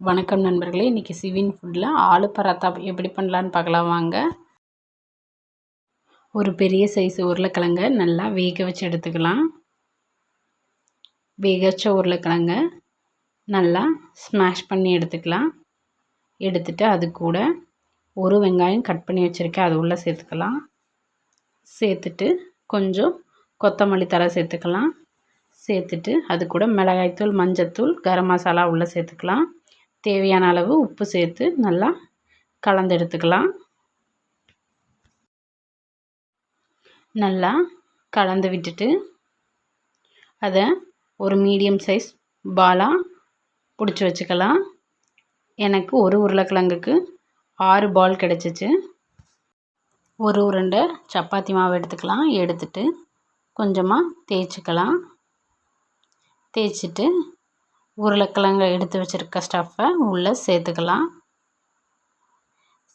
வணக்கம் நண்பர்களே, இன்றைக்கி சிவின் ஃபுட்டில் ஆலு பராத்தா எப்படி பண்ணலான்னு பார்க்கலாம் வாங்க. ஒரு பெரிய சைஸ் உருளைக்கிழங்க நல்லா வேக வச்சு எடுத்துக்கலாம். வேக வச்ச உருளைக்கிழங்க நல்லா ஸ்மாஷ் பண்ணி எடுத்துக்கலாம். எடுத்துட்டு அது கூட ஒரு வெங்காயம் கட் பண்ணி வச்சுருக்கேன், அது உள்ளே சேர்த்துக்கலாம். சேர்த்துட்டு கொஞ்சம் கொத்தமல்லி தழை சேர்த்துக்கலாம். சேர்த்துட்டு அது கூட மிளகாய்த்தூள், மஞ்சத்தூள், கரம் மசாலா உள்ளே சேர்த்துக்கலாம். தேவையான அளவு உப்பு சேர்த்து நல்லா கலந்து எடுத்துக்கலாம். நல்லா கலந்து விட்டுட்டு அதை ஒரு மீடியம் சைஸ் பாலாக பிடிச்சி வச்சுக்கலாம். எனக்கு ஒரு உருளைக்கிழங்குக்கு 6 பால் கிடச்சிச்சு. ஒரு உருண்டை சப்பாத்தி மாவு எடுத்துக்கலாம். எடுத்துட்டு கொஞ்சமாக தேய்ச்சிக்கலாம். தேய்ச்சிட்டு உருளைக்கிழங்க எடுத்து வச்சுருக்க ஸ்டஃப்பை உள்ளே சேர்த்துக்கலாம்.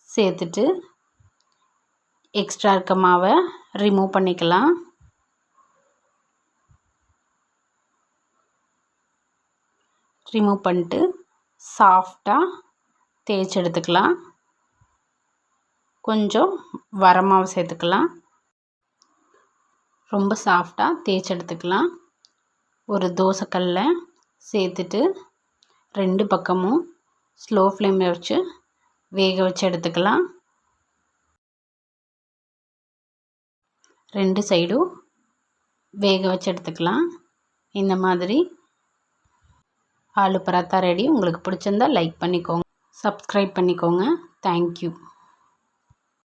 சேர்த்துட்டு எக்ஸ்ட்ரா இருக்க மாவை ரிமூவ் பண்ணிக்கலாம். ரிமூவ் பண்ணிட்டு சாஃப்டாக தேய்ச்சி எடுத்துக்கலாம். கொஞ்சம் வரமாவு சேர்த்துக்கலாம். ரொம்ப சாஃப்டாக தேய்ச்சி எடுத்துக்கலாம். ஒரு தோசைக்கல்லை சேர்த்துட்டு 2 பக்கமும் ஸ்லோ ஃப்ளேமில் வச்சு வேக வச்சு எடுத்துக்கலாம். 2 சைடும் வேக வச்சு எடுத்துக்கலாம். இந்த மாதிரி ஆலு பராத்தா ரெடி. உங்களுக்கு பிடிச்சிருந்தா லைக் பண்ணிக்கோங்க, சப்ஸ்கிரைப் பண்ணிக்கோங்க. தேங்க்யூ.